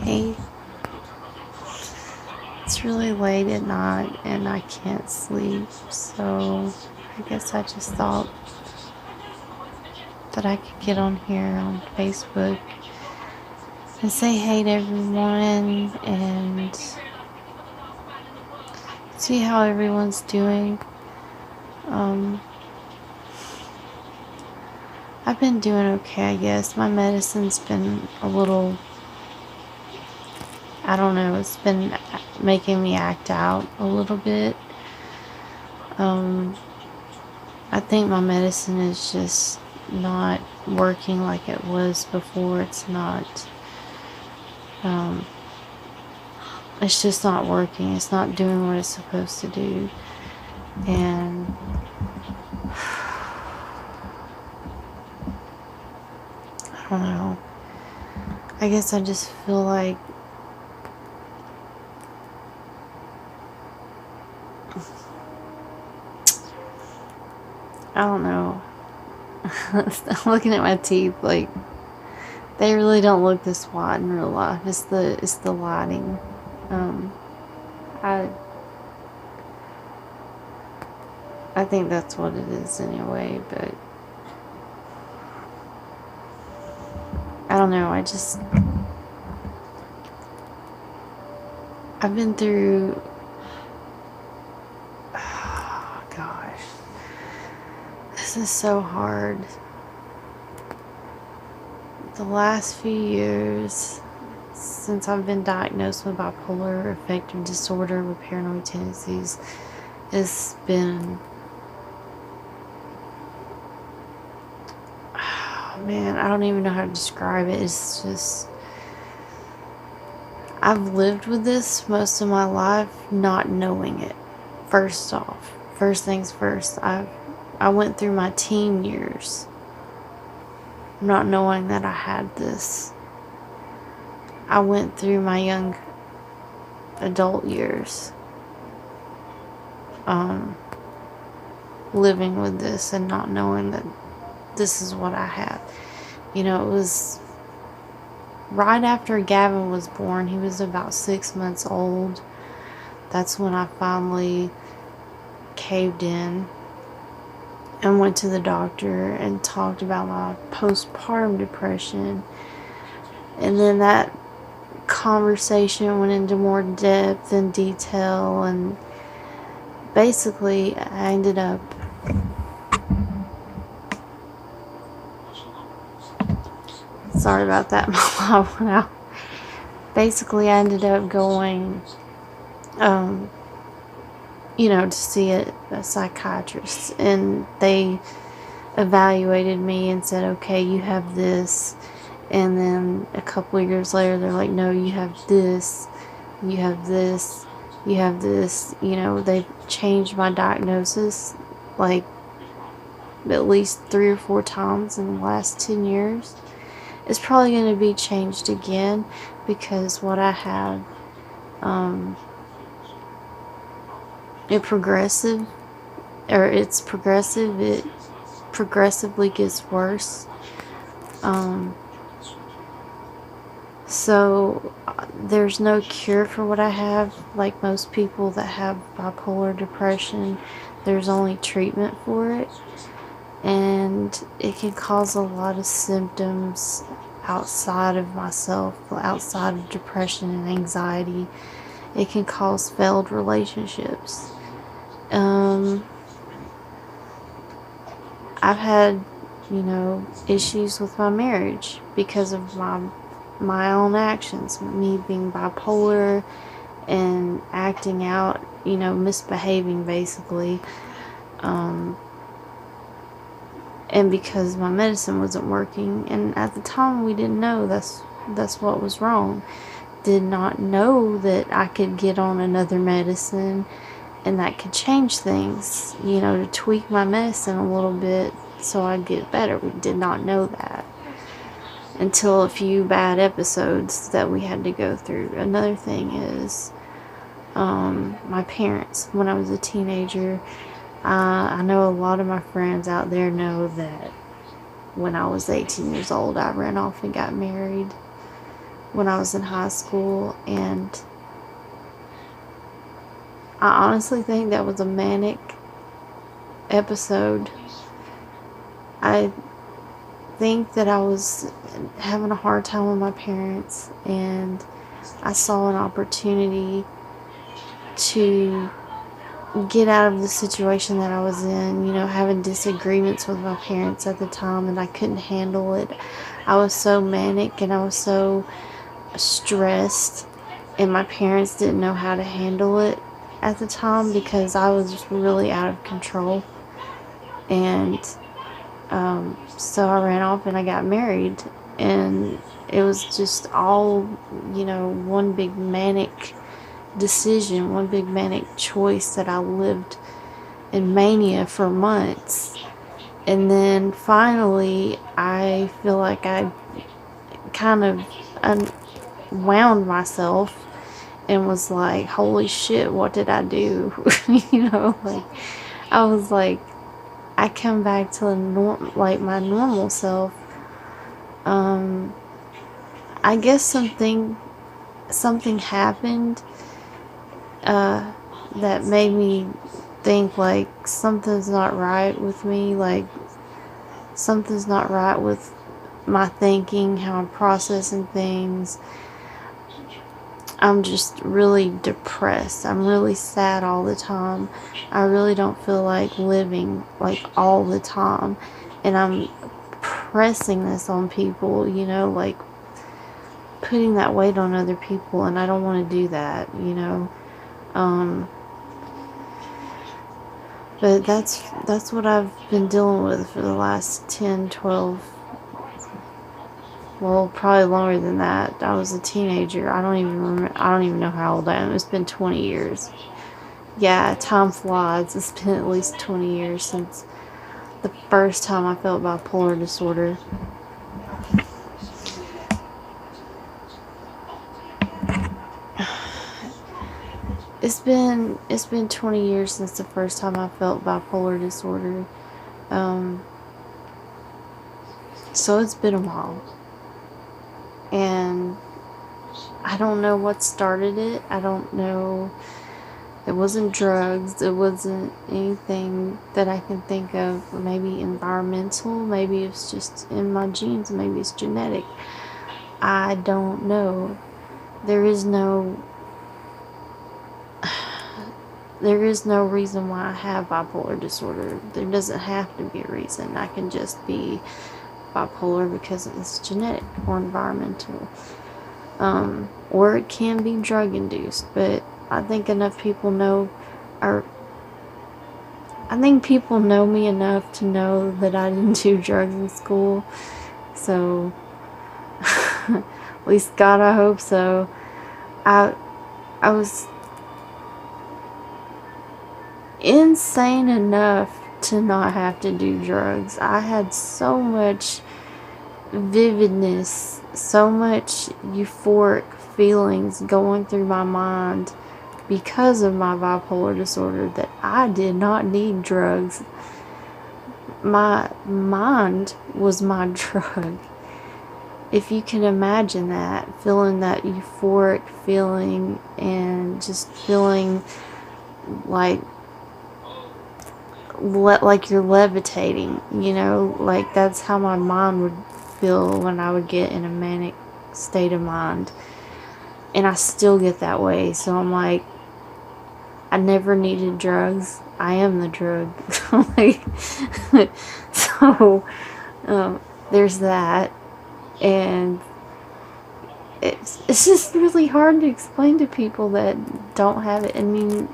Hey, it's really late at night and I can't sleep, so I guess I just thought that I could get on here on Facebook and say hey to everyone and see how everyone's doing. Um, I've been doing okay, I guess. My medicine's been a little, I don't know, it's been making me act out a little bit. I think my medicine is just not working like it was before. It's just not working. It's not doing what it's supposed to do. And I don't know. I guess I just feel like I don't know. I'm looking at my teeth like they really don't look this white in real life. It's the lighting. I I think that's what it is anyway, but I don't know. I've been through, oh gosh, this is so hard. The last few years, since I've been diagnosed with bipolar affective disorder with paranoid tendencies, it's been, oh man, I don't even know how to describe it. It's just, I've lived with this most of my life not knowing it. First off, first things first, I went through my teen years not knowing that I had this. I went through my young adult years living with this and not knowing that this is what I had. You know, it was right after Gavin was born. He was about 6 months old. That's when I finally caved in and went to the doctor and talked about my postpartum depression. And then that conversation went into more depth and detail, and basically I ended up sorry about that, my mom went out. Basically I ended up going to see a psychiatrist, and they evaluated me and said, okay, you have this. And then a couple of years later they're like, no, you have this, you have this, you have this. They've changed my diagnosis like at least 3 or 4 times in the last 10 years. It's probably going to be changed again because what I have, it's progressive. It progressively gets worse. So there's no cure for what I have. Like most people that have bipolar depression, there's only treatment for it, and it can cause a lot of symptoms outside of myself, outside of depression and anxiety. It can cause failed relationships. I've had, issues with my marriage because of my own actions, me being bipolar and acting out, misbehaving basically. And because my medicine wasn't working, and at the time we didn't know that's what was wrong. Did not know that I could get on another medicine and that could change things, to tweak my medicine a little bit so I'd get better. We did not know that until a few bad episodes that we had to go through. Another thing is my parents. When I was a teenager, I know a lot of my friends out there know that when I was 18 years old, I ran off and got married. when I was in high school, and I honestly think that was a manic episode. I think that I was having a hard time with my parents, and I saw an opportunity to get out of the situation that I was in, having disagreements with my parents at the time, and I couldn't handle it. I was so manic and I was so stressed, and my parents didn't know how to handle it at the time because I was really out of control. And so I ran off and I got married, and it was just all, one big manic decision, one big manic choice that I lived in mania for months. And then finally, I feel like I kind of unwound myself and was like, holy shit, what did I do? Like, I was like, I come back to my normal self. I guess something happened that made me think like something's not right with me, like something's not right with my thinking, how I'm processing things. I'm just really depressed. I'm really sad all the time. I really don't feel like living like all the time. And I'm pressing this on people, like putting that weight on other people, and I don't want to do that, But that's what I've been dealing with for the last 10, 12, well, probably longer than that. I was a teenager. I don't even know how old I am. It's been 20 years. Yeah, time flies. It's been at least 20 years since the first time I felt bipolar disorder. It's been 20 years since the first time I felt bipolar disorder. So it's been a while. And I don't know what started it. I don't know. It wasn't drugs. It wasn't anything that I can think of. Maybe environmental. Maybe it's just in my genes. Maybe it's genetic. I don't know. There is no reason why I have bipolar disorder. There doesn't have to be a reason. I can just be bipolar because it's genetic or environmental. Or it can be drug induced, but I think enough people know, I think people know me enough to know that I didn't do drugs in school. So, at least God, I hope so. I was insane enough to not have to do drugs. I had so much vividness, so much euphoric feelings going through my mind because of my bipolar disorder that I did not need drugs. My mind was my drug. If you can imagine that, feeling that euphoric feeling and just feeling like you're levitating, like that's how my mind would feel when I would get in a manic state of mind. And I still get that way. So I'm like, I never needed drugs. I am the drug. So there's that. And it's just really hard to explain to people that don't have it. I mean,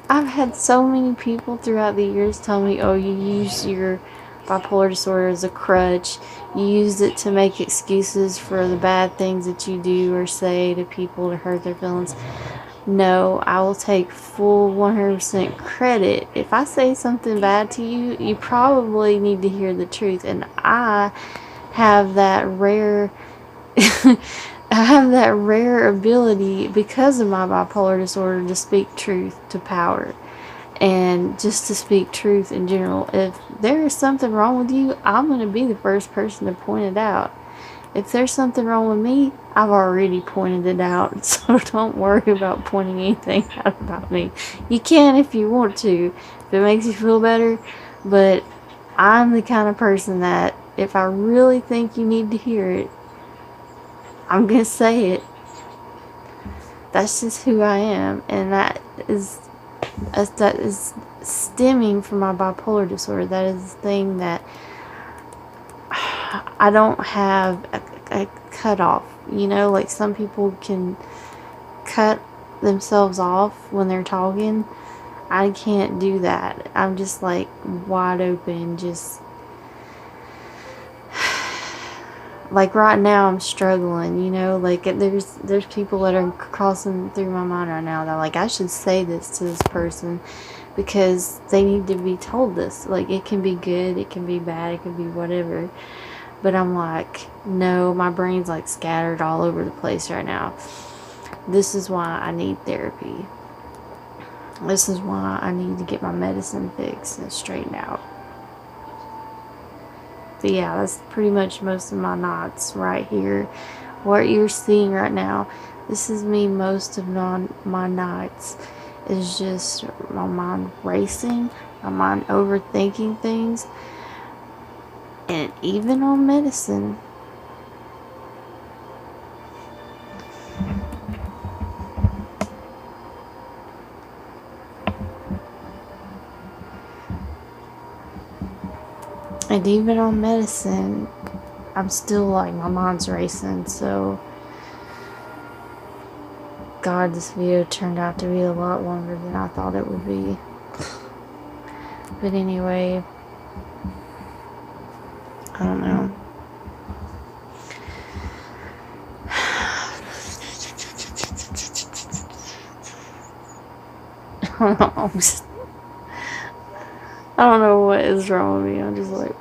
I've had so many people throughout the years tell me, oh, you use your bipolar disorder as a crutch. You use it to make excuses for the bad things that you do or say to people to hurt their feelings. No, I will take full 100% credit. If I say something bad to you, you probably need to hear the truth. And I have that rare ability because of my bipolar disorder to speak truth to power, and just to speak truth in general. If there is something wrong with you, I'm going to be the first person to point it out. If there's something wrong with me, I've already pointed it out, so don't worry about pointing anything out about me. You can if you want to, if it makes you feel better, but I'm the kind of person that if I really think you need to hear it, I'm going to say it. That's just who I am, and that is stemming from my bipolar disorder. That is the thing that I don't have a cutoff. You know, like some people can cut themselves off when they're talking. I can't do that. I'm just like wide open, just like right now I'm struggling, you know, like there's people that are crossing through my mind right now that like I should say this to this person because they need to be told this. Like it can be good, it can be bad, it can be whatever. But I'm like, no, my brain's like scattered all over the place right now. This is why I need therapy. This is why I need to get my medicine fixed and straightened out. But yeah, that's pretty much most of my nights right here. What you're seeing right now, this is me most of my nights. Is just my mind racing, my mind overthinking things. And even on medicine. And even on medicine, I'm still like, my mind's racing. So, God, this video turned out to be a lot longer than I thought it would be. But anyway, I don't know. I don't know what is wrong with me. I'm just like,